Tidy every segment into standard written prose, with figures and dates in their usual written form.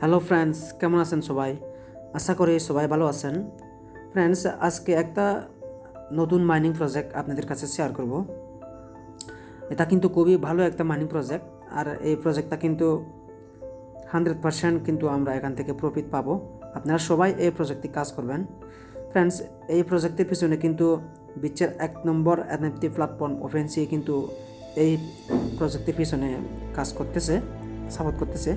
Hello friends, কেমন আছেন সবাই? আশা করি সবাই ভালো আছেন। ফ্রেন্ডস, আজকে একটা নতুন মাইনিং প্রজেক্ট আপনাদের কাছে শেয়ার করব। এটা কিন্তু খুবই ভালো একটা মাইনিং প্রজেক্ট, আর এই প্রজেক্টটা কিন্তু 100% কিন্তু আমরা এখান থেকে প্রফিট পাবো। আপনারা সবাই এই প্রজেক্টে কাজ করবেন। ফ্রেন্ডস, এই প্রজেক্টের পিছনে কিন্তু বিশ্বের 1 নম্বর এনএফটি প্ল্যাটফর্ম ওপেনসি কিন্তু এই প্রজেক্টের পিছনে কাজ করতেছে, সাপোর্ট করতেছে।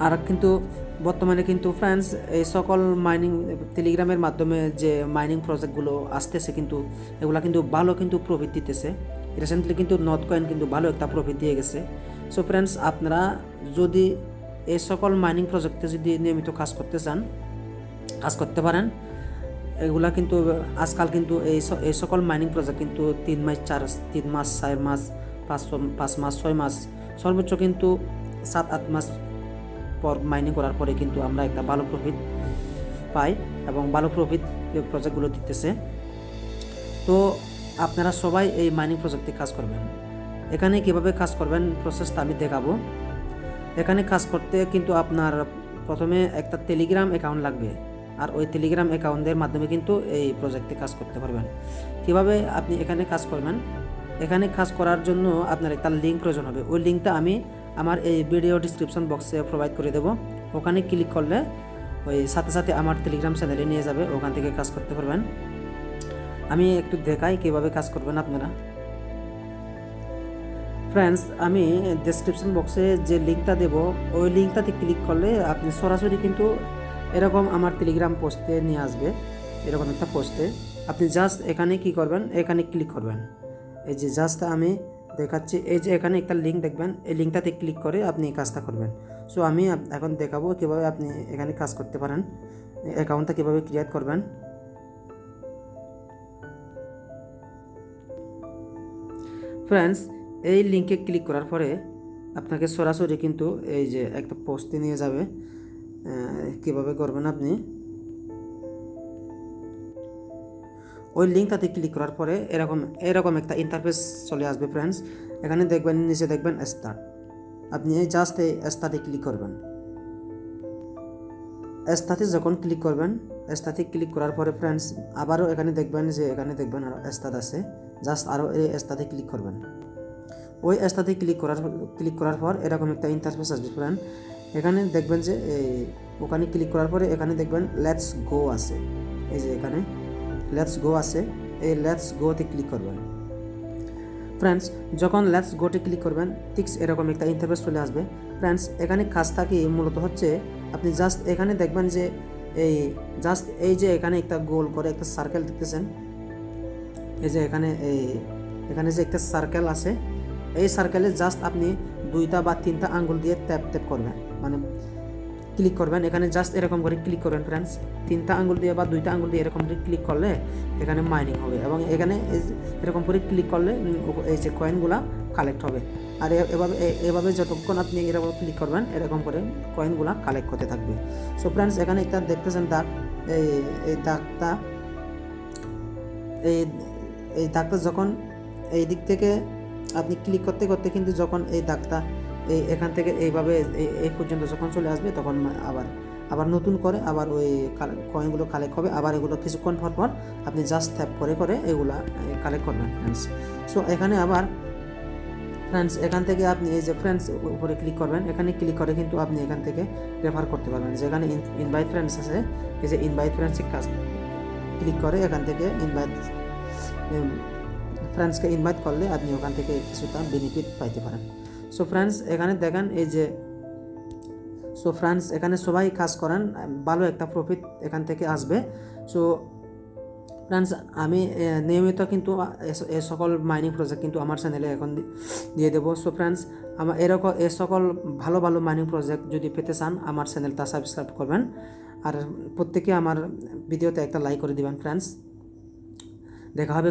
আর কিন্তু বর্তমানে কিন্তু ফ্রেন্ডস এই সকল মাইনিং টেলিগ্রামের মাধ্যমে যে মাইনিং প্রজেক্টগুলো আসতেছে কিন্তু এগুলা কিন্তু ভালো কিন্তু প্রফিট দিতেছে। রিসেন্টলি কিন্তু নর্থ কয়েন কিন্তু ভালো একটা প্রফিট দিয়ে গেছে। সো ফ্রেন্ডস, আপনারা যদি এই সকল মাইনিং প্রজেক্টে যদি নিয়মিত কাজ করতে চান, কাজ করতে পারেন। এগুলা কিন্তু আজকাল কিন্তু এই সকল মাইনিং প্রজেক্ট কিন্তু 3 মাস 4 মাস 5 মাস 6 মাস, সর্বোচ্চ কিন্তু 7-8 মাস পর মাইনিং করার পরে কিন্তু আমরা একটা ভালো প্রফিট পাই এবং ভালো প্রফিট প্রজেক্টগুলো দিতেছে। তো আপনারা সবাই এই মাইনিং প্রজেক্টে কাজ করবেন। এখানে কিভাবে কাজ করবেন প্রসেসটা আমি দেখাবো। এখানে কাজ করতে কিন্তু আপনার প্রথমে একটা টেলিগ্রাম অ্যাকাউন্ট লাগবে, আর ওই টেলিগ্রাম অ্যাকাউন্টের মাধ্যমে কিন্তু এই প্রজেক্টে কাজ করতে পারবেন। কিভাবে আপনি এখানে কাজ করবেন? এখানে কাজ করার জন্য আপনার একটা লিঙ্ক প্রয়োজন হবে। ওই লিঙ্কটা আমি আমার এই ভিডিও ডিসক্রিপশন বক্সে প্রোভাইড করে দেবো। ওখানে ক্লিক করলে ওই সাথে সাথে আমার টেলিগ্রাম চ্যানেলে নিয়ে যাবে, ওখান থেকে কাজ করতে পারবেন। আমি একটু দেখাই কীভাবে কাজ করবেন আপনারা। ফ্রেন্ডস, আমি ডেসক্রিপশন বক্সে যে লিঙ্কটা দেবো ওই লিঙ্কটাতে ক্লিক করলে আপনি সরাসরি কিন্তু এরকম আমার টেলিগ্রাম পোস্টে নিয়ে আসবে। এরকম একটা পোস্টে আপনি জাস্ট এখানে কি করবেন, এখানে ক্লিক করবেন। এই যে জাস্ট আমি দেখাচ্ছি, এই যে এখানে একটা লিঙ্ক দেখবেন, এই লিঙ্কটাতে ক্লিক করে আপনি কাজটা করবেন। সো আমি এখন দেখাবো কীভাবে আপনি এখানে কাজ করতে পারেন, অ্যাকাউন্টটা কীভাবে ক্রিয়েট করবেন। ফ্রেন্ডস, এই লিঙ্কে ক্লিক করার পরে আপনাকে সরাসরি কিন্তু এই যে একটা পোস্টে নিয়ে যাবে। কীভাবে করবেন আপনি, ওই লিঙ্কটাতে ক্লিক করার পরে এরকম একটা ইন্টারফেস চলে আসবে। ফ্রেন্ডস, এখানে দেখবেন নিচে দেখবেন স্টার্ট। আপনি জাস্ট এই স্টার্টে ক্লিক করবেন। স্টার্টে যখন ক্লিক করবেন, স্টার্টে ক্লিক করার পরে ফ্রেন্ডস আবারও এখানে দেখবেন আরও স্টার্ট আছে। জাস্ট আরও এই স্টার্টে ক্লিক করবেন। ওই স্টার্টে ক্লিক করার পর এরকম একটা ইন্টারফেস আসবে ফ্রেন্ড। এখানে দেখবেন যে ওখানে ক্লিক করার পরে এখানে দেখবেন লেটস গো আছে। এই যে এখানে লেটস গো আছে, এই লেটস গোতে ক্লিক করবেন। ফ্রেন্ডস, যখন লেটস গোতে ক্লিক করবেন ঠিক এরকম একটা ইন্টারফেস চলে আসবে। ফ্রেন্ডস, এখানে কাজটা কি মূলত হচ্ছে, আপনি জাস্ট এখানে দেখবেন যে এই যে এখানে একটা গোল করে একটা সার্কেল দেখতেছেন। এই যে এখানে যে একটা সার্কেল আছে, এই সার্কেলে জাস্ট আপনি 2টা বা 3টা আঙ্গুল দিয়ে ট্যাপ করবেন, মানে ক্লিক করবেন। এখানে জাস্ট এরকম করে ক্লিক করবেন ফ্রেন্ডস। 3টা আঙ্গুল দিয়ে বা 2টা আঙ্গুল দিয়ে এরকম করে ক্লিক করলে এখানে মাইনিং হবে, এবং এখানে এরকম করে ক্লিক করলে এই যে কয়েনগুলা কালেক্ট হবে। আর এভাবে যতক্ষণ আপনি এরকম ক্লিক করবেন এরকম করে কয়েনগুলা কালেক্ট করতে থাকবে। সো ফ্রেন্ডস, এখানে একটা দেখতেছেন দাগ, এই দাগটা এই দাগটা যখন এই দিক থেকে আপনি ক্লিক করতে করতে কিন্তু যখন এই দাগটা এখান থেকে এইভাবে এই পর্যন্ত যখন চলে আসবে তখন আবার নতুন করে আবার ওই কয়েনগুলো কালেক্ট হবে। আবার এগুলো কিছুক্ষণ পর আপনি জাস্ট ট্যাপ করে এগুলা কালেক্ট করবেন ফ্রেন্ডস। সো এখানে আবার ফ্রেন্ডস এখান থেকে আপনি এই যে ফ্রেন্ডস উপরে ক্লিক করবেন। এখানে ক্লিক করে কিন্তু আপনি এখান থেকে রেফার করতে পারবেন। যেখানে ইনভাইট ফ্রেন্ডস আছে, এই যে ইনভাইট ফ্রেন্ডসে কাজ ক্লিক করে এখান থেকে ফ্রেন্ডসকে ইনভাইট করলে আপনি ওখান থেকে কিছুটা বেনিফিট পাইতে পারেন। সো ফ্রেন্ডস, এখানে দেখেন ফ্রেন্ডস এখানে সবাই কাজ করেন, ভালো একটা প্রফিট এখান থেকে আসবে। সো ফ্রেন্ডস, আমি নিয়মিত কিন্তু এই সকল মাইনিং প্রজেক্ট কিন্তু আমার চ্যানেলে এখন দিয়ে দেবো। সো ফ্রেন্ডস, আমার এই সকল ভালো মাইনিং প্রজেক্ট যদি পেতে চান আমার চ্যানেলটা সাবস্ক্রাইব করবেন, আর প্রত্যেকে আমার ভিডিওতে একটা লাইক করে দিবেন। ফ্রেন্ডস, দেখা হবে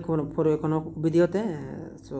কোনো ভিডিওতে। সো